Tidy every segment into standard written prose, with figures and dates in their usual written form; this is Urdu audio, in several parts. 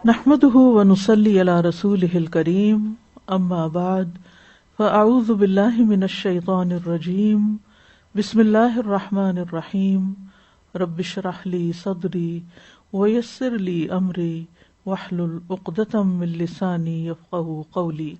نحمده ونصلي على رسوله الكريم اما بعد فاعوذ بالله من الشيطان الرجيم بسم الله الرحمن الرحيم رب اشرح لي صدري ويسر لي امري واحلل عقدة من لساني يفقهوا قولي.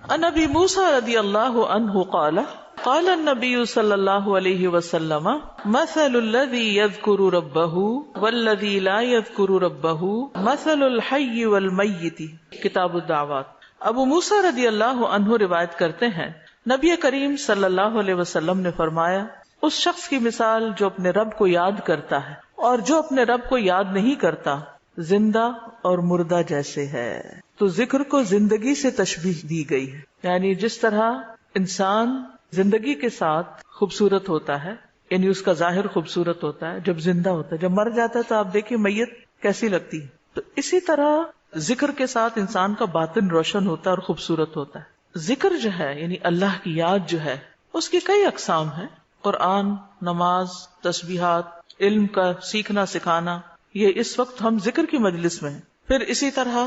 عن ابي موسى رضي الله عنه قال قال النبي صلى الله عليه وسلم مثل الذي يذكر ربه والذي لا يذكر ربه مثل الحي والمیت. کتاب الدعوات. ابو موسیٰ رضی اللہ عنہ روایت کرتے ہیں نبی کریم صلی اللہ علیہ وسلم نے فرمایا اس شخص کی مثال جو اپنے رب کو یاد کرتا ہے اور جو اپنے رب کو یاد نہیں کرتا زندہ اور مردہ جیسے ہے. تو ذکر کو زندگی سے تشبیہ دی گئی ہے، یعنی جس طرح انسان زندگی کے ساتھ خوبصورت ہوتا ہے، یعنی اس کا ظاہر خوبصورت ہوتا ہے جب زندہ ہوتا ہے، جب مر جاتا ہے تو آپ دیکھیے میت کیسی لگتی ہے. تو اسی طرح ذکر کے ساتھ انسان کا باطن روشن ہوتا ہے اور خوبصورت ہوتا ہے. ذکر جو ہے یعنی اللہ کی یاد جو ہے اس کی کئی اقسام ہیں. قرآن، نماز، تسبیحات، علم کا سیکھنا سکھانا، یہ اس وقت ہم ذکر کی مجلس میں ہیں. پھر اسی طرح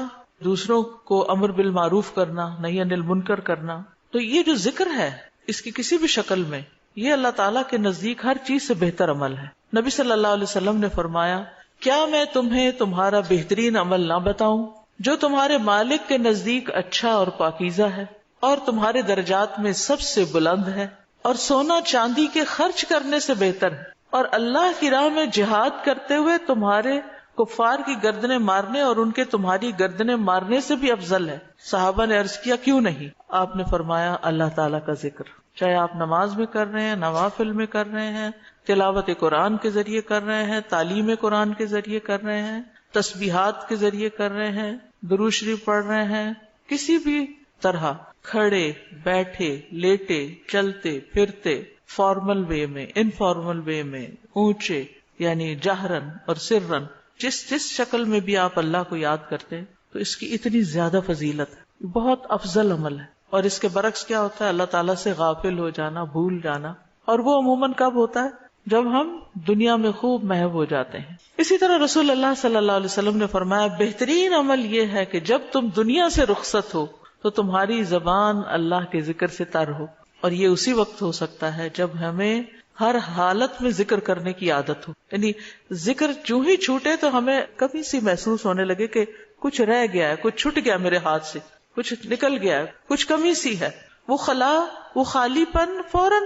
دوسروں کو امر بالمعروف کرنا، نہی عن المنکر کرنا. تو یہ جو ذکر ہے اس کی کسی بھی شکل میں یہ اللہ تعالیٰ کے نزدیک ہر چیز سے بہتر عمل ہے. نبی صلی اللہ علیہ وسلم نے فرمایا کیا میں تمہیں تمہارا بہترین عمل نہ بتاؤں جو تمہارے مالک کے نزدیک اچھا اور پاکیزہ ہے اور تمہارے درجات میں سب سے بلند ہے اور سونا چاندی کے خرچ کرنے سے بہتر ہے اور اللہ کی راہ میں جہاد کرتے ہوئے تمہارے کفار کی گردنیں مارنے اور ان کے تمہاری گردنیں مارنے سے بھی افضل ہے. صحابہ نے عرض کیا کیوں نہیں؟ آپ نے فرمایا اللہ تعالیٰ کا ذکر، چاہے آپ نماز میں کر رہے ہیں، نوافل میں کر رہے ہیں، تلاوت قرآن کے ذریعے کر رہے ہیں، تعلیم قرآن کے ذریعے کر رہے ہیں، تسبیحات کے ذریعے کر رہے ہیں، درود شریف پڑھ رہے ہیں، کسی بھی طرح کھڑے بیٹھے لیٹے چلتے پھرتے، فارمل وے میں، انفارمل وے میں، اونچے یعنی جہرن اور سرن، جس شکل میں بھی آپ اللہ کو یاد کرتے ہیں تو اس کی اتنی زیادہ فضیلت ہے، بہت افضل عمل ہے. اور اس کے برعکس کیا ہوتا ہے؟ اللہ تعالیٰ سے غافل ہو جانا، بھول جانا، اور وہ عموماً کب ہوتا ہے؟ جب ہم دنیا میں خوب محو ہو جاتے ہیں. اسی طرح رسول اللہ صلی اللہ علیہ وسلم نے فرمایا بہترین عمل یہ ہے کہ جب تم دنیا سے رخصت ہو تو تمہاری زبان اللہ کے ذکر سے تر ہو. اور یہ اسی وقت ہو سکتا ہے جب ہمیں ہر حالت میں ذکر کرنے کی عادت ہو. یعنی ذکر جو ہی چھوٹے تو ہمیں کبھی سی محسوس ہونے لگے کہ کچھ رہ گیا ہے، کچھ چھٹ گیا میرے ہاتھ سے، کچھ نکل گیا ہے، کچھ کمی سی ہے، وہ خلا، وہ خالی پن فوراً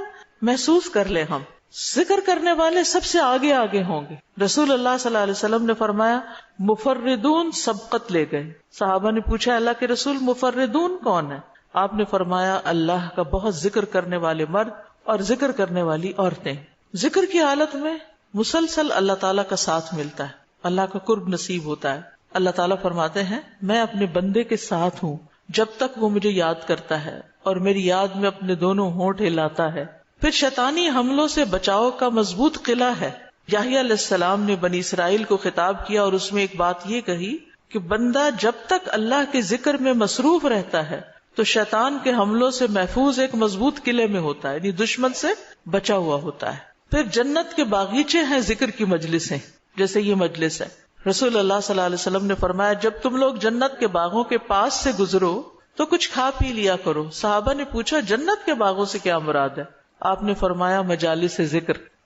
محسوس کر لیں. ہم ذکر کرنے والے سب سے آگے آگے ہوں گے. رسول اللہ صلی اللہ علیہ وسلم نے فرمایا مفردون سبقت لے گئے. صحابہ نے پوچھا اللہ کے رسول مفردون کون ہے؟ آپ نے فرمایا اللہ کا بہت ذکر کرنے والے مرد اور ذکر کرنے والی عورتیں. ذکر کی حالت میں مسلسل اللہ تعالیٰ کا ساتھ ملتا ہے، اللہ کا قرب نصیب ہوتا ہے. اللہ تعالیٰ فرماتے ہیں میں اپنے بندے کے ساتھ ہوں جب تک وہ مجھے یاد کرتا ہے اور میری یاد میں اپنے دونوں ہونٹ ہلاتا ہے. پھر شیطانی حملوں سے بچاؤ کا مضبوط قلعہ ہے. یحییٰ علیہ السلام نے بنی اسرائیل کو خطاب کیا اور اس میں ایک بات یہ کہی کہ بندہ جب تک اللہ کے ذکر میں مصروف رہتا ہے تو شیطان کے حملوں سے محفوظ ایک مضبوط قلعے میں ہوتا ہے، یعنی دشمن سے بچا ہوا ہوتا ہے. پھر جنت کے باغیچے ہیں ذکر کی مجلسیں، جیسے یہ مجلس ہے. رسول اللہ صلی اللہ علیہ وسلم نے فرمایا جب تم لوگ جنت کے باغوں کے پاس سے گزرو تو کچھ کھا پی لیا کرو. صحابہ نے پوچھا جنت کے باغوں سے کیا مراد ہے؟ آپ نے فرمایا مجالس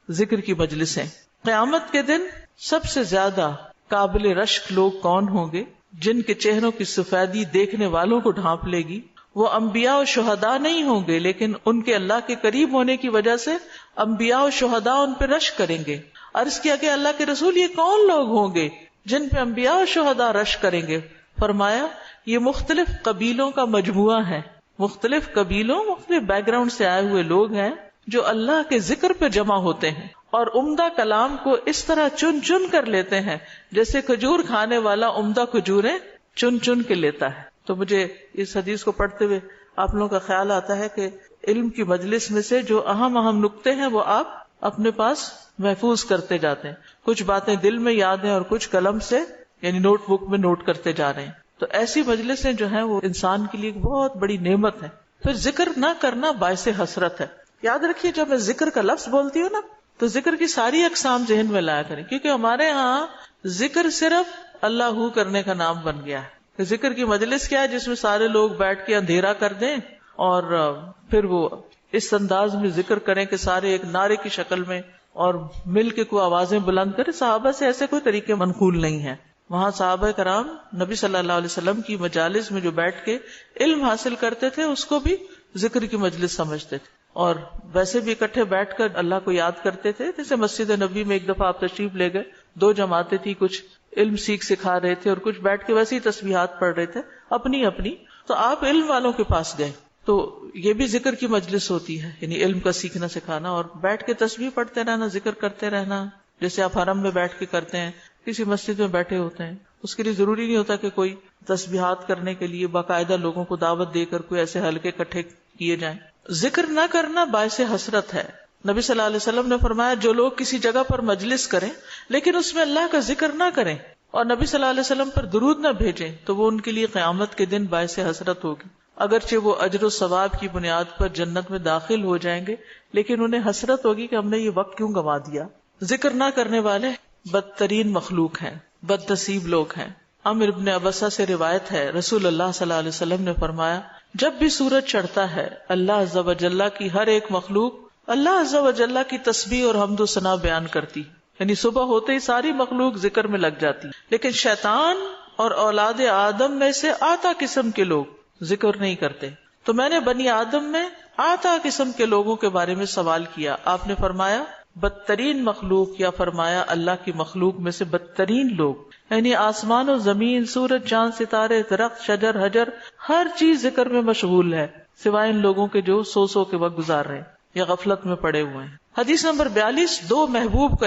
ذکر کی مجلسیں. قیامت کے دن سب سے زیادہ قابل رشک لوگ کون ہوں گے؟ جن کے چہروں کی سفیدی دیکھنے والوں کو ڈھانپ لے گی. وہ انبیاء و شہداء نہیں ہوں گے لیکن ان کے اللہ کے قریب ہونے کی وجہ سے انبیاء و شہداء ان پہ رشک کریں گے. عرض کیا کہ اللہ کے رسول یہ کون لوگ ہوں گے جن پہ انبیاء و شہداء رشک کریں گے؟ فرمایا یہ مختلف قبیلوں کا مجموعہ ہے، مختلف قبیلوں مختلف بیک گراؤنڈ سے آئے ہوئے لوگ ہیں جو اللہ کے ذکر پہ جمع ہوتے ہیں اور عمدہ کلام کو اس طرح چن چن کر لیتے ہیں جیسے کھجور کھانے والا عمدہ کھجوریں چن چن کے لیتا ہے. تو مجھے اس حدیث کو پڑھتے ہوئے آپ لوگوں کا خیال آتا ہے کہ علم کی مجلس میں سے جو اہم نقطے ہیں وہ آپ اپنے پاس محفوظ کرتے جاتے ہیں. کچھ باتیں دل میں یاد ہیں اور کچھ قلم سے یعنی نوٹ بک میں نوٹ کرتے جا رہے ہیں. تو ایسی مجلسیں جو ہیں وہ انسان کے لیے ایک بہت بڑی نعمت ہے. پھر ذکر نہ کرنا باعث حسرت ہے. یاد رکھیے جب میں ذکر کا لفظ بولتی ہوں نا تو ذکر کی ساری اقسام ذہن میں لایا کریں، کیونکہ ہمارے ہاں ذکر صرف اللہ ہو کرنے کا نام بن گیا ہے. ذکر کی مجلس کیا ہے؟ جس میں سارے لوگ بیٹھ کے اندھیرا کر دیں اور پھر وہ اس انداز میں ذکر کریں کہ سارے ایک نعرے کی شکل میں اور مل کے کوئی آوازیں بلند کریں. صحابہ سے ایسے کوئی طریقے منقول نہیں ہیں. وہاں صحابہ کرام نبی صلی اللہ علیہ وسلم کی مجالس میں جو بیٹھ کے علم حاصل کرتے تھے اس کو بھی ذکر کی مجلس سمجھتے تھے، اور ویسے بھی اکٹھے بیٹھ کر اللہ کو یاد کرتے تھے. جیسے مسجد نبی میں ایک دفعہ آپ تشریف لے گئے، 2 جماعتیں تھی، کچھ علم سکھا رہے تھے اور کچھ بیٹھ کے ویسے ہی تسبیحات پڑھ رہے تھے اپنی اپنی. تو آپ علم والوں کے پاس گئے تو یہ بھی ذکر کی مجلس ہوتی ہے، یعنی علم کا سیکھنا سکھانا، اور بیٹھ کے تسبیح پڑھتے رہنا، ذکر کرتے رہنا، جیسے آپ حرم میں بیٹھ کے کرتے ہیں، کسی مسجد میں بیٹھے ہوتے ہیں. اس کے لیے ضروری نہیں ہوتا کہ کوئی تسبیحات کرنے کے لیے باقاعدہ لوگوں کو دعوت دے کر کوئی ایسے حلقے اکٹھے کیے جائیں. ذکر نہ کرنا باعث حسرت ہے. نبی صلی اللہ علیہ وسلم نے فرمایا جو لوگ کسی جگہ پر مجلس کریں لیکن اس میں اللہ کا ذکر نہ کریں اور نبی صلی اللہ علیہ وسلم پر درود نہ بھیجیں تو وہ ان کے لیے قیامت کے دن باعث حسرت ہوگی. اگرچہ وہ اجر و ثواب کی بنیاد پر جنت میں داخل ہو جائیں گے لیکن انہیں حسرت ہوگی کہ ہم نے یہ وقت کیوں گنوا دیا. ذکر نہ کرنے والے بدترین مخلوق ہیں، بد نصیب لوگ ہیں. عمر ابن ابسہ سے روایت ہے، رسول اللہ صلی اللہ علیہ وسلم نے فرمایا جب بھی سورج چڑھتا ہے اللہ عز و جل کی ہر ایک مخلوق اللہ عز و جل کی تسبیح اور حمد و ثنا بیان کرتی، یعنی صبح ہوتے ہی ساری مخلوق ذکر میں لگ جاتی. لیکن شیطان اور اولاد آدم میں سے آتا قسم کے لوگ ذکر نہیں کرتے. تو میں نے بنی آدم میں آتا قسم کے لوگوں کے بارے میں سوال کیا. آپ نے فرمایا بدترین مخلوق، یا فرمایا اللہ کی مخلوق میں سے بدترین لوگ، یعنی آسمان و زمین، سورج چاند ستارے، درخت شجر حجر، ہر چیز ذکر میں مشغول ہے سوائے ان لوگوں کے جو سو کے وقت گزار رہے ہیں یا غفلت میں پڑے ہوئے ہیں. حدیث نمبر 42، 2 محبوب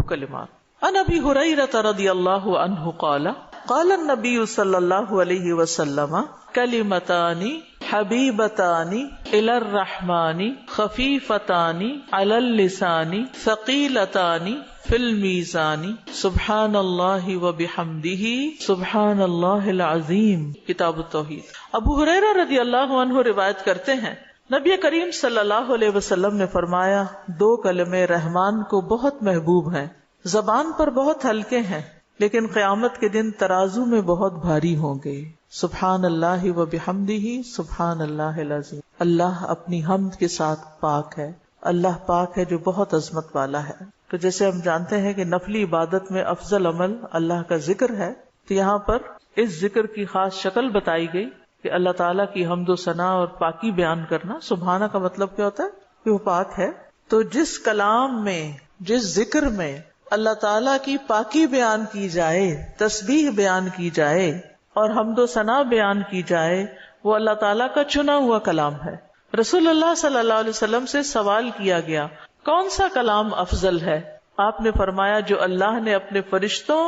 کلمات. عن ابی ہریرہ رضی اللہ عنہ قال قال النبی صلی اللہ علیہ وسلم کلمتان حبیبتان الی الرحمن خفیفتان علی اللسان ثقیلتان فی المیزان سبحان اللہ وبحمدہ سبحان اللہ العظیم. کتاب التوحید. ابو ہریرہ رضی اللہ عنہ روایت کرتے ہیں نبی کریم صلی اللہ علیہ وسلم نے فرمایا 2 کلمے رحمان کو بہت محبوب ہیں، زبان پر بہت ہلکے ہیں لیکن قیامت کے دن ترازو میں بہت بھاری ہوں گے. سبحان اللہ و بحمدہ سبحان اللہ العظیم. اللہ اپنی حمد کے ساتھ پاک ہے، اللہ پاک ہے جو بہت عظمت والا ہے. تو جیسے ہم جانتے ہیں کہ نفلی عبادت میں افضل عمل اللہ کا ذکر ہے، تو یہاں پر اس ذکر کی خاص شکل بتائی گئی کہ اللہ تعالیٰ کی حمد و ثنا اور پاکی بیان کرنا. سبحانہ کا مطلب کیا ہوتا ہے کہ وہ پاک ہے. تو جس کلام میں، جس ذکر میں اللہ تعالیٰ کی پاکی بیان کی جائے، تسبیح بیان کی جائے اور حمد و ثنا بیان کی جائے، وہ اللہ تعالیٰ کا چنا ہوا کلام ہے. رسول اللہ صلی اللہ علیہ وسلم سے سوال کیا گیا کون سا کلام افضل ہے؟ آپ نے فرمایا جو اللہ نے اپنے فرشتوں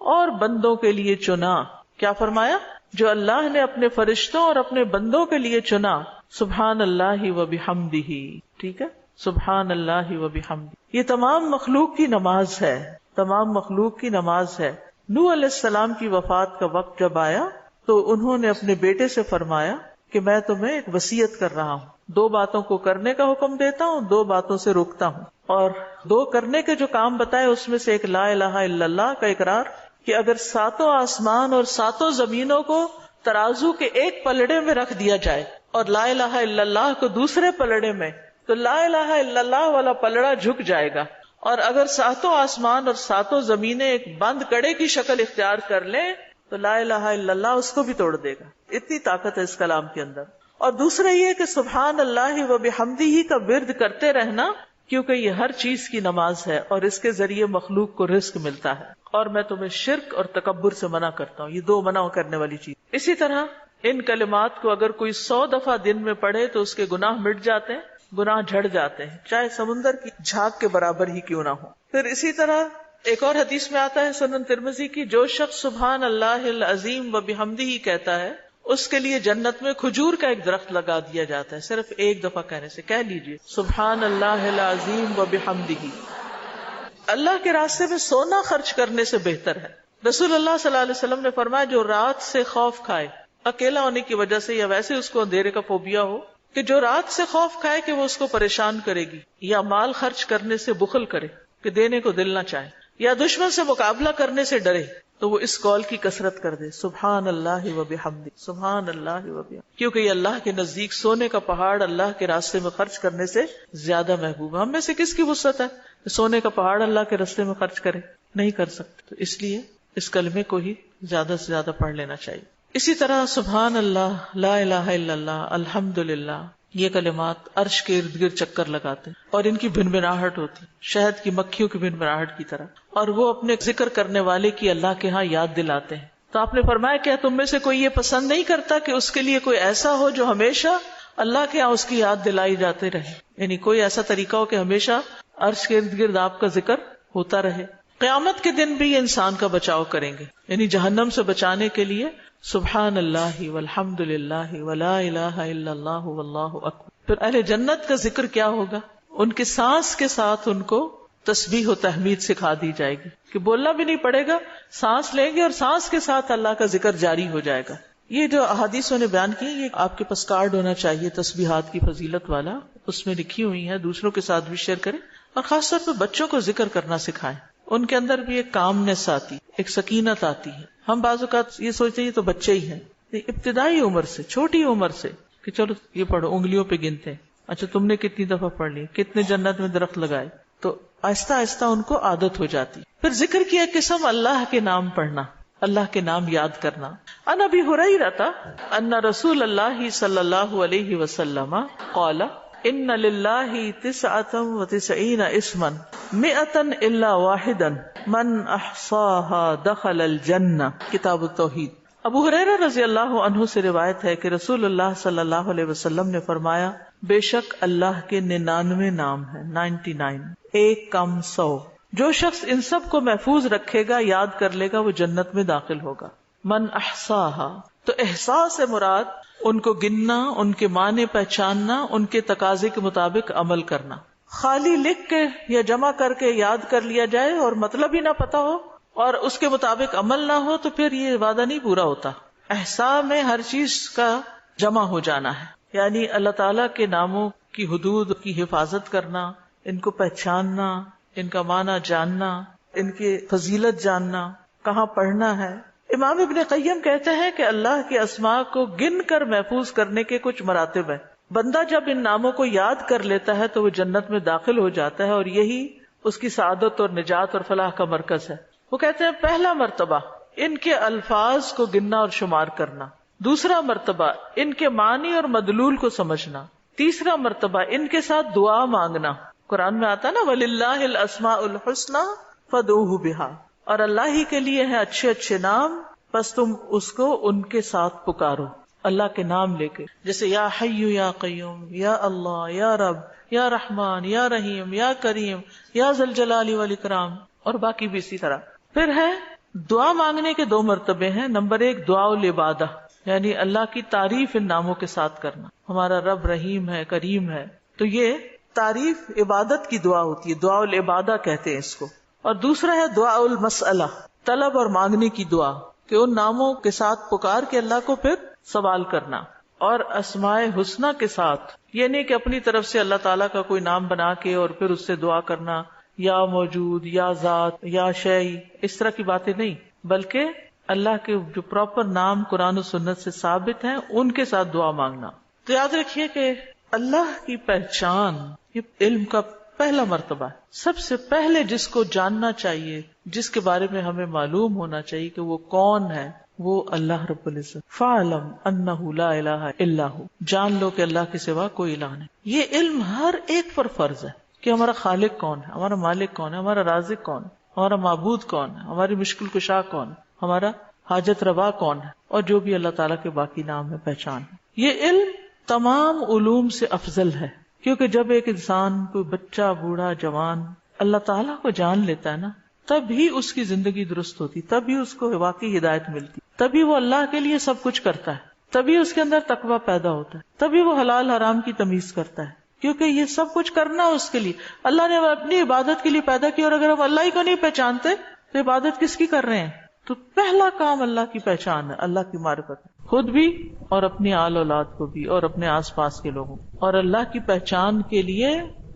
اور بندوں کے لیے چنا. کیا فرمایا؟ جو اللہ نے اپنے فرشتوں اور اپنے بندوں کے لیے چنا. سبحان اللہ و بحمدہ. ٹھیک ہے، سبحان اللہ و بحمدہ. یہ تمام مخلوق کی نماز ہے، تمام مخلوق کی نماز ہے. نوح علیہ السلام کی وفات کا وقت جب آیا تو انہوں نے اپنے بیٹے سے فرمایا کہ میں تمہیں ایک وصیت کر رہا ہوں، 2 باتوں کو کرنے کا حکم دیتا ہوں، 2 باتوں سے روکتا ہوں. اور 2 کرنے کے جو کام بتائے اس میں سے ایک لا الہ الا اللہ کا اقرار، کہ اگر 7 آسمان اور 7 زمینوں کو ترازو کے ایک پلڑے میں رکھ دیا جائے اور لا الہ الا اللہ کو دوسرے پلڑے میں، تو لا الہ الا اللہ والا پلڑا جھک جائے گا. اور اگر 7 آسمان اور 7 زمینیں ایک بند کڑے کی شکل اختیار کر لیں تو لا الہ الا اللہ اس کو بھی توڑ دے گا. اتنی طاقت ہے اس کلام کے اندر. اور دوسرا یہ کہ سبحان اللہ و بحمدہ کا ورد کرتے رہنا، کیونکہ یہ ہر چیز کی نماز ہے اور اس کے ذریعے مخلوق کو رزق ملتا ہے. اور میں تمہیں شرک اور تکبر سے منع کرتا ہوں. یہ 2 منع کرنے والی چیز. اسی طرح ان کلمات کو اگر کوئی 100 دفعہ دن میں پڑھے تو اس کے گناہ مٹ جاتے ہیں، گناہ جھڑ جاتے ہیں، چاہے سمندر کی جھاگ کے برابر ہی کیوں نہ ہو. پھر اسی طرح ایک اور حدیث میں آتا ہے سنن ترمذی کی، جو شخص سبحان اللہ العظیم و بحمدہ کہتا ہے اس کے لیے جنت میں کھجور کا ایک درخت لگا دیا جاتا ہے. صرف ایک دفعہ کہنے سے. کہہ لیجئے سبحان اللہ العظیم و بحمدہ. اللہ کے راستے میں سونا خرچ کرنے سے بہتر ہے. رسول اللہ صلی اللہ علیہ وسلم نے فرمایا جو رات سے خوف کھائے، اکیلا ہونے کی وجہ سے یا ویسے اس کو اندھیرے کا فوبیا ہو، کہ جو رات سے خوف کھائے کہ وہ اس کو پریشان کرے گی، یا مال خرچ کرنے سے بخل کرے کہ دینے کو دل نہ چاہے، یا دشمن سے مقابلہ کرنے سے ڈرے، تو وہ اس قول کی کثرت کر دے، سبحان اللہ و بحمدہ، سبحان اللہ و بحمدہ، کیونکہ یہ اللہ کے نزدیک سونے کا پہاڑ اللہ کے راستے میں خرچ کرنے سے زیادہ محبوب ہے۔ ہم میں سے کس کی وسعت ہے کہ سونے کا پہاڑ اللہ کے راستے میں خرچ کرے؟ نہیں کر سکتے، تو اس لیے اس کلمے کو ہی زیادہ سے زیادہ پڑھ لینا چاہیے۔ اسی طرح سبحان اللہ، لا الہ الا اللہ، الحمدللہ، یہ کلمات عرش کے ارد گرد چکر لگاتے ہیں اور ان کی بھنبھناہٹ ہوتی، شہد کی مکھیوں کی بھنبھناہٹ کی طرح، اور وہ اپنے ذکر کرنے والے کی اللہ کے ہاں یاد دلاتے ہیں۔ تو آپ نے فرمایا کیا تم میں سے کوئی یہ پسند نہیں کرتا کہ اس کے لیے کوئی ایسا ہو جو ہمیشہ اللہ کے ہاں اس کی یاد دلائی جاتے رہے، یعنی کوئی ایسا طریقہ ہو کہ ہمیشہ عرش کے ارد گرد آپ کا ذکر ہوتا رہے۔ قیامت کے دن بھی یہ انسان کا بچاؤ کریں گے، یعنی جہنم سے بچانے کے لیے سبحان اللہ والحمد للہ ولا الہ الا اللہ واللہ اکبر۔ پھر اہل جنت کا ذکر کیا ہوگا؟ ان کے سانس کے ساتھ ان کو تسبیح و تحمید سکھا دی جائے گی کہ بولنا بھی نہیں پڑے گا، سانس لیں گے اور سانس کے ساتھ اللہ کا ذکر جاری ہو جائے گا۔ یہ جو احادیثوں نے بیان کی، یہ آپ کے پاس کارڈ ہونا چاہیے تسبیحات کی فضیلت والا، اس میں لکھی ہوئی ہے، دوسروں کے ساتھ بھی شیئر کریں، اور خاص طور پہ بچوں کو ذکر کرنا سکھائیں۔ ان کے اندر بھی ایک کامنس آتی، ایک سکینت آتی ہے۔ ہم بعض اوقات یہ سوچتے ہیں یہ تو بچے ہی ہیں، ابتدائی عمر سے، چھوٹی عمر سے کہ چلو یہ پڑھو، انگلیوں پہ گنتے ہیں، اچھا تم نے کتنی دفعہ پڑھ لی، کتنے جنت میں درخت لگائے، تو آہستہ آہستہ ان کو عادت ہو جاتی۔ پھر ذکر کی ایک قسم اللہ کے نام پڑھنا، اللہ کے نام یاد کرنا۔ عن ابی ہریرہ ان رسول اللہ صلی اللہ علیہ وسلم قال ان للہ 99 اسما 100 الا واحدا من احصاها دخل الجنہ، کتاب التوحید۔ ابو ہریرہ رضی اللہ عنہ سے روایت ہے کہ رسول اللہ صلی اللہ علیہ وسلم نے فرمایا، بے شک اللہ کے 99 نام ہیں، 99، ایک کم 100، جو شخص ان سب کو محفوظ رکھے گا، یاد کر لے گا، وہ جنت میں داخل ہوگا۔ من احصاها، تو احصاء سے مراد ان کو گننا، ان کے معنی پہچاننا، ان کے تقاضے کے مطابق عمل کرنا۔ خالی لکھ کے یا جمع کر کے یاد کر لیا جائے اور مطلب ہی نہ پتا ہو اور اس کے مطابق عمل نہ ہو تو پھر یہ وعدہ نہیں پورا ہوتا۔ احصاء میں ہر چیز کا جمع ہو جانا ہے، یعنی اللہ تعالیٰ کے ناموں کی حدود کی حفاظت کرنا، ان کو پہچاننا، ان کا معنی جاننا، ان کی فضیلت جاننا، کہاں پڑھنا ہے۔ امام ابن قیم کہتے ہیں کہ اللہ کے اسماء کو گن کر محفوظ کرنے کے کچھ مراتب ہیں۔ بندہ جب ان ناموں کو یاد کر لیتا ہے تو وہ جنت میں داخل ہو جاتا ہے، اور یہی اس کی سعادت اور نجات اور فلاح کا مرکز ہے۔ وہ کہتے ہیں پہلا مرتبہ ان کے الفاظ کو گننا اور شمار کرنا، دوسرا مرتبہ ان کے معنی اور مدلول کو سمجھنا، تیسرا مرتبہ ان کے ساتھ دعا مانگنا۔ قرآن میں آتا نا وَلِلَّهِ الْأَسْمَاءُ الْحُسْنَى فَادْعُوهُ بِهَا، اور اللہ ہی کے لیے ہیں اچھے اچھے نام، بس تم اس کو ان کے ساتھ پکارو، اللہ کے نام لے کے، جیسے یا حی یا قیوم، یا اللہ، یا رب، یا رحمان، یا رحیم، یا کریم، یا ذی الجلال والاکرام، اور باقی بھی اسی طرح۔ پھر ہے دعا مانگنے کے 2 مرتبے ہیں۔ نمبر 1 دعا العبادہ، یعنی اللہ کی تعریف ان ناموں کے ساتھ کرنا، ہمارا رب رحیم ہے، کریم ہے، تو یہ تعریف عبادت کی دعا ہوتی ہے، دعا العبادہ کہتے ہیں اس کو۔ اور دوسرا ہے دعا المسئلہ، طلب اور مانگنے کی دعا، کہ ان ناموں کے ساتھ پکار کے اللہ کو پھر سوال کرنا۔ اور اسماء حسنہ کے ساتھ، یہ نہیں کہ اپنی طرف سے اللہ تعالیٰ کا کوئی نام بنا کے اور پھر اس سے دعا کرنا، یا موجود، یا ذات، یا شیء، اس طرح کی باتیں نہیں، بلکہ اللہ کے جو پراپر نام قرآن و سنت سے ثابت ہیں ان کے ساتھ دعا مانگنا۔ تو یاد رکھیے کہ اللہ کی پہچان یہ علم کا پہلا مرتبہ ہے۔ سب سے پہلے جس کو جاننا چاہیے، جس کے بارے میں ہمیں معلوم ہونا چاہیے کہ وہ کون ہے، وہ اللہ رب العزت۔ فَاعْلَمْ أَنَّهُ لَا إِلَٰهَ إِلَّا هُوَ، جان لو کہ اللہ کے سوا کوئی الہ نہیں۔ یہ علم ہر ایک پر فرض ہے کہ ہمارا خالق کون ہے، ہمارا مالک کون ہے، ہمارا رازق کون ہے، ہمارا معبود کون ہے، ہماری مشکل کشا کون ہے، ہمارا حاجت روا کون ہے، اور جو بھی اللہ تعالیٰ کے باقی نام ہے، پہچان ہے۔ یہ علم تمام علوم سے افضل ہے، کیونکہ جب ایک انسان، کوئی بچہ، بوڑھا، جوان اللہ تعالیٰ کو جان لیتا ہے نا، تب ہی اس کی زندگی درست ہوتی، تب ہی اس کو واقعی ہدایت ملتی، تبھی وہ اللہ کے لیے سب کچھ کرتا ہے، تبھی اس کے اندر تقویٰ پیدا ہوتا ہے، تبھی وہ حلال حرام کی تمیز کرتا ہے، کیونکہ یہ سب کچھ کرنا اس کے لیے اللہ نے اپنی عبادت کے لیے پیدا کی، اور اگر ہم اللہ ہی کو نہیں پہچانتے تو عبادت کس کی کر رہے ہیں؟ تو پہلا کام اللہ کی پہچان ہے، اللہ کی معرفت ہے۔ خود بھی اور اپنی آل اولاد کو بھی اور اپنے آس پاس کے لوگوں. اور اللہ کی پہچان کے لیے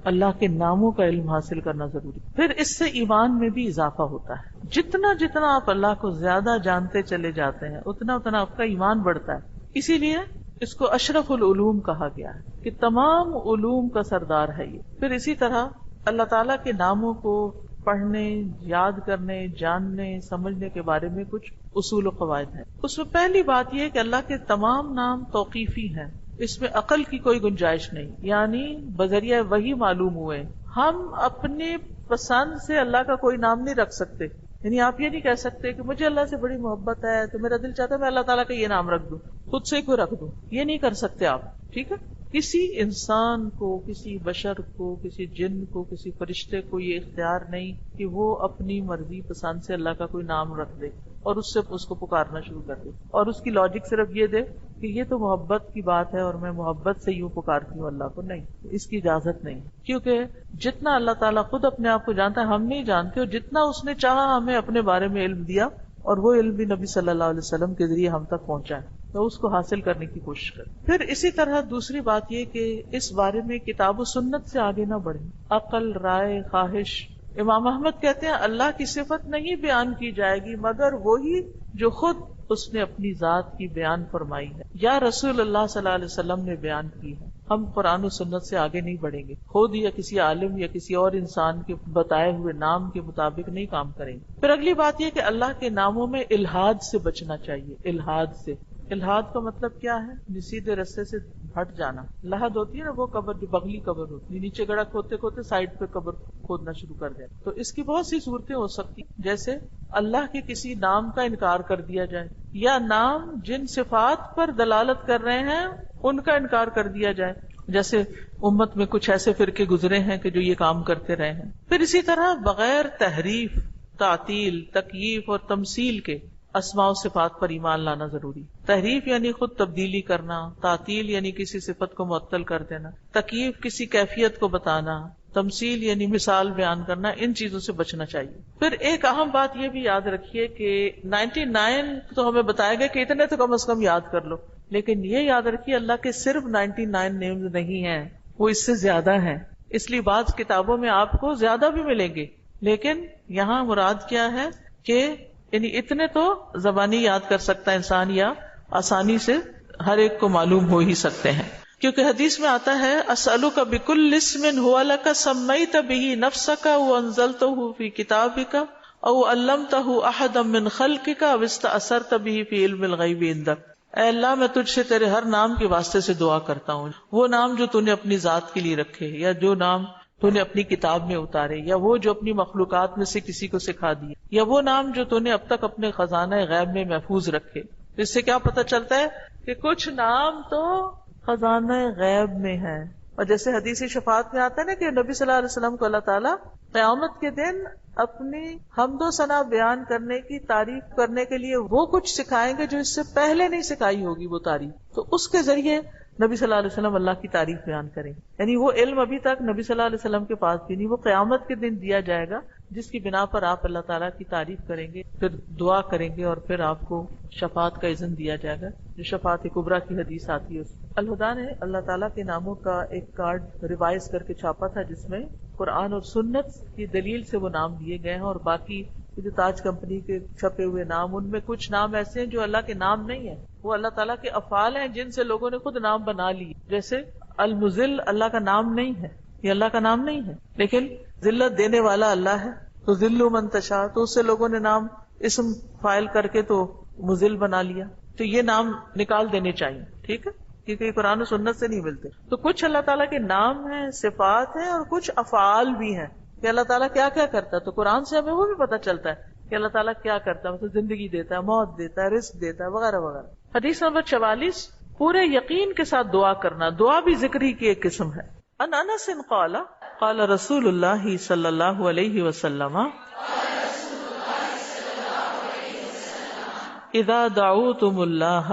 اللہ کے ناموں کا علم حاصل کرنا ضروری. پھر اس سے ایمان میں بھی اضافہ ہوتا ہے. جتنا جتنا آپ اللہ کو زیادہ جانتے چلے جاتے ہیں اتنا اتنا آپ کا ایمان بڑھتا ہے. اسی لیے اس کو اشرف العلوم کہا گیا ہے کہ تمام علوم کا سردار ہے یہ. پھر اسی طرح اللہ تعالیٰ کے ناموں کو پڑھنے، یاد کرنے، جاننے، سمجھنے کے بارے میں کچھ اصول و قواعد ہیں. اس میں پہلی بات یہ کہ اللہ کے تمام نام توقیفی ہیں، اس میں عقل کی کوئی گنجائش نہیں، یعنی بذریعہ وحی معلوم ہوئے. ہم اپنے پسند سے اللہ کا کوئی نام نہیں رکھ سکتے. یعنی آپ یہ نہیں کہہ سکتے کہ مجھے اللہ سے بڑی محبت ہے تو میرا دل چاہتا ہے میں اللہ تعالیٰ کا یہ نام رکھ دوں، خود سے کوئی رکھ دوں. یہ نہیں کر سکتے آپ. ٹھیک ہے، کسی انسان کو، کسی بشر کو، کسی جن کو، کسی فرشتے کو یہ اختیار نہیں کہ وہ اپنی مرضی پسند سے اللہ کا کوئی نام رکھ دے اور اس سے اس کو پکارنا شروع کر دے اور اس کی لاجک صرف یہ دے کہ یہ تو محبت کی بات ہے اور میں محبت سے یوں پکارتی ہوں اللہ کو. نہیں، اس کی اجازت نہیں. کیونکہ جتنا اللہ تعالیٰ خود اپنے آپ کو جانتا ہے ہم نہیں جانتے، اور جتنا اس نے چاہا ہمیں اپنے بارے میں علم دیا اور وہ علم بھی نبی صلی اللہ علیہ وسلم کے ذریعے ہم تک پہنچا ہے، تو اس کو حاصل کرنے کی کوشش کریں. پھر اسی طرح دوسری بات یہ کہ اس بارے میں کتاب و سنت سے آگے نہ بڑھیں. عقل، رائے، خواہش. امام احمد کہتے ہیں اللہ کی صفت نہیں بیان کی جائے گی مگر وہی جو خود اس نے اپنی ذات کی بیان فرمائی ہے یا رسول اللہ صلی اللہ علیہ وسلم نے بیان کی ہے. ہم قرآن و سنت سے آگے نہیں بڑھیں گے، خود یا کسی عالم یا کسی اور انسان کے بتائے ہوئے نام کے مطابق نہیں کام کریں گے. پھر اگلی بات یہ کہ اللہ کے ناموں میں الحاد سے بچنا چاہیے. الحاد سے، الحاد کا مطلب کیا ہے؟ سیدھے رستے سے ہٹ جانا. لحد ہوتی ہے نا وہ قبر جو بغلی قبر ہوتی ہے، نیچے گڑھا کھودتے کھودتے سائڈ پہ قبر کھودنا شروع کر دیں. تو اس کی بہت سی صورتیں ہو سکتی، جیسے اللہ کے کسی نام کا انکار کر دیا جائے یا نام جن صفات پر دلالت کر رہے ہیں ان کا انکار کر دیا جائے، جیسے امت میں کچھ ایسے فرقے گزرے ہیں کہ جو یہ کام کرتے رہے ہیں. پھر اسی طرح بغیر تحریف، تعطیل، تکییف اور تمثیل کے اسماء و صفات پر ایمان لانا ضروری. تحریف یعنی خود تبدیلی کرنا، تعطیل یعنی کسی صفت کو معطل کر دینا، تکییف کسی کیفیت کو بتانا، تمثیل یعنی مثال بیان کرنا. ان چیزوں سے بچنا چاہیے. پھر ایک اہم بات یہ بھی یاد رکھیے کہ 99 تو ہمیں بتایا گیا کہ اتنے تو کم از کم یاد کر لو، لیکن یہ یاد رکھیے اللہ کے صرف 99 نیمز نہیں ہیں، وہ اس سے زیادہ ہیں. اس لیے بعض کتابوں میں آپ کو زیادہ بھی ملیں گے، لیکن یہاں مراد کیا ہے کہ یعنی اتنے تو زبانی یاد کر سکتا ہے انسان یا آسانی سے ہر ایک کو معلوم ہو ہی سکتے ہیں. کیونکہ حدیث میں آتا ہے اسألک بکل اسم هو لک سمیت به نفسک وانزلته فی کتابک او علمته احدا من خلقک او استأثرت به فی علم الغیب عندک. اے اللہ میں تجھ سے تیرے ہر نام کے واسطے سے دعا کرتا ہوں، وہ نام جو تو نے اپنی ذات کے لیے رکھے یا جو نام تو نے اپنی کتاب میں اتارے یا وہ جو اپنی مخلوقات میں سے کسی کو سکھا دیے یا وہ نام جو تو نے اب تک اپنے خزانہ غیب میں محفوظ رکھے. اس سے کیا پتہ چلتا ہے کہ کچھ نام تو خزانہ غیب میں ہے. اور جیسے حدیث شفاعت میں آتا ہے نا کہ نبی صلی اللہ علیہ وسلم کو اللہ تعالیٰ قیامت کے دن اپنی حمد و ثنا بیان کرنے کی تعریف کرنے کے لیے وہ کچھ سکھائیں گے جو اس سے پہلے نہیں سکھائی ہوگی وہ تعریف. تو اس کے ذریعے نبی صلی اللہ علیہ وسلم اللہ کی تعریف بیان کریں. یعنی وہ علم ابھی تک نبی صلی اللہ علیہ وسلم کے پاس بھی نہیں، وہ قیامت کے دن دیا جائے گا جس کی بنا پر آپ اللہ تعالیٰ کی تعریف کریں گے، پھر دعا کریں گے اور پھر آپ کو شفاعت کا اذن دیا جائے گا جو شفاعت کبریٰ کی حدیث آتی ہے. الہدیٰ نے اللہ تعالیٰ کے ناموں کا ایک کارڈ ریوائز کر کے چھاپا تھا جس میں قرآن اور سنت کی دلیل سے وہ نام دیے گئے ہیں، اور باقی جو تاج کمپنی کے چھپے ہوئے نام ان میں کچھ نام ایسے ہیں جو اللہ کے نام نہیں ہیں، وہ اللہ تعالیٰ کے افعال ہیں جن سے لوگوں نے خود نام بنا لیے. جیسے المذل اللہ کا نام نہیں ہے، یہ اللہ کا نام نہیں ہے، لیکن ذلت دینے والا اللہ ہے تو ذل من تشاء، تو اس سے لوگوں نے نام اسم فائل کر کے تو مذل بنا لیا. تو یہ نام نکال دینے چاہیے، ٹھیک ہے، کیونکہ یہ قرآن و سنت سے نہیں ملتے. تو کچھ اللہ تعالیٰ کے نام ہیں، صفات ہیں، اور کچھ افعال بھی ہیں کہ اللہ تعالیٰ کیا کیا کرتا ہے. تو قرآن سے ہمیں وہ بھی پتہ چلتا ہے کہ اللہ تعالیٰ کیا کرتا ہے، مطلب زندگی دیتا ہے، موت دیتا ہے، رزق دیتا ہے، وغیرہ وغیرہ. حدیث نمبر 44، پورے یقین کے ساتھ دعا کرنا. دعا بھی ذکر ہی کی ایک قسم ہے. ان انس قال قال رسول اللہ صلی اللہ علیہ وسلم اذا دعوتم اللہ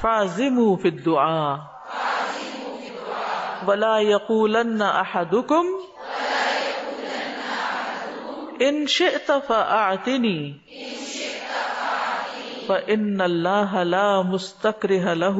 فاعظموا فی الدعاء ولا یقولن احدکم ان شئت فاعطنی فإن اللہ لا مستکرہ لہ.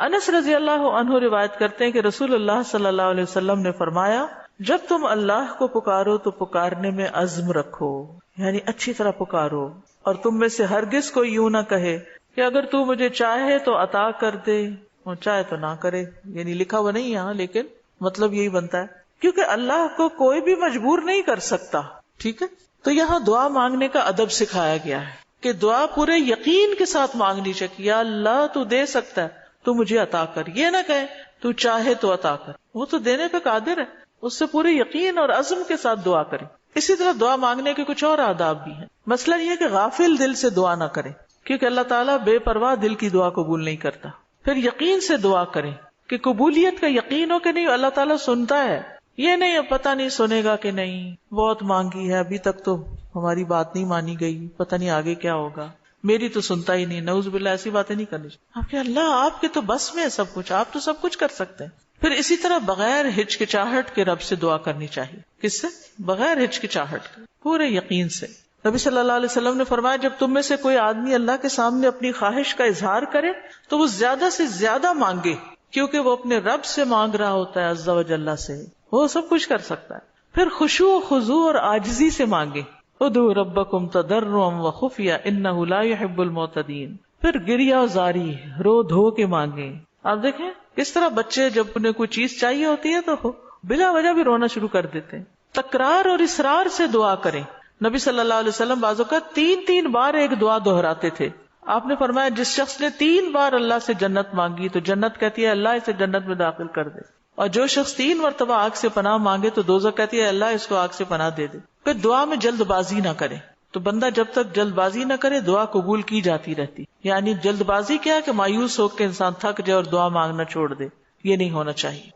انس رضی اللہ عنہ روایت کرتے ہیں کہ رسول اللہ صلی اللہ علیہ وسلم نے فرمایا جب تم اللہ کو پکارو تو پکارنے میں عزم رکھو، یعنی اچھی طرح پکارو، اور تم میں سے ہرگز کوئی یوں نہ کہے کہ اگر تو مجھے چاہے تو عطا کر دے اور چاہے تو نہ کرے. یعنی لکھا ہوا نہیں یہاں، لیکن مطلب یہی بنتا ہے کیونکہ اللہ کو کوئی بھی مجبور نہیں کر سکتا. ٹھیک ہے، تو یہاں دعا مانگنے کا ادب سکھایا گیا ہے کہ دعا پورے یقین کے ساتھ مانگنی چاہیے. یا اللہ تو دے سکتا ہے، تو مجھے عطا کر. یہ نہ کہے تو چاہے تو عطا کر، وہ تو دینے پہ قادر ہے. اس سے پورے یقین اور عزم کے ساتھ دعا کریں. اسی طرح دعا مانگنے کے کچھ اور آداب بھی ہیں. مسئلہ یہ ہے کہ غافل دل سے دعا نہ کریں، کیونکہ اللہ تعالیٰ بے پرواہ دل کی دعا قبول نہیں کرتا. پھر یقین سے دعا کریں کہ قبولیت کا یقین ہو کہ نہیں اللہ تعالیٰ سنتا ہے. یہ نہیں پتہ نہیں سنے گا کہ نہیں، بہت مانگی ہے ابھی تک تو ہماری بات نہیں مانی گئی، پتہ نہیں آگے کیا ہوگا، میری تو سنتا ہی نہیں. نعوذ باللہ ایسی باتیں نہیں کرنی چاہیے. آپ کہ اللہ آپ کے تو بس میں ہے سب کچھ، آپ تو سب کچھ کر سکتے ہیں. پھر اسی طرح بغیر ہچکچاہٹ کے رب سے دعا کرنی چاہیے. کس سے؟ بغیر ہچکچاہٹ کے، پورے یقین سے. نبی صلی اللہ علیہ وسلم نے فرمایا جب تم میں سے کوئی آدمی اللہ کے سامنے اپنی خواہش کا اظہار کرے تو وہ زیادہ سے زیادہ مانگے، کیونکہ وہ اپنے رب سے مانگ رہا ہوتا ہے عز و جل سے، وہ سب کچھ کر سکتا ہے. پھر خشوع و خضوع اور عاجزی سے مانگے. ادعوا ربکم تضرعا وخفیا انہ لا يحب المعتدین. پھر گریہ و زاری، رو دھو کے مانگے. آپ دیکھیں کس طرح بچے جب انہیں کوئی چیز چاہیے ہوتی ہے تو بلا وجہ بھی رونا شروع کر دیتے ہیں. تکرار اور اصرار سے دعا کریں. نبی صلی اللہ علیہ وسلم بعض اوقات 3 بار ایک دعا دہراتے تھے. آپ نے فرمایا جس شخص نے 3 بار اللہ سے جنت مانگی تو جنت کہتی ہے اللہ اسے جنت میں داخل کر دے، اور جو شخص 3 مرتبہ آگ سے پناہ مانگے تو دوزخ کہتی ہے اللہ اس کو آگ سے پناہ دے دے. پھر دعا میں جلد بازی نہ کرے. تو بندہ جب تک جلد بازی نہ کرے دعا قبول کی جاتی رہتی. یعنی جلد بازی کیا کہ مایوس ہو کے انسان تھک جائے اور دعا مانگنا چھوڑ دے، یہ نہیں ہونا چاہیے.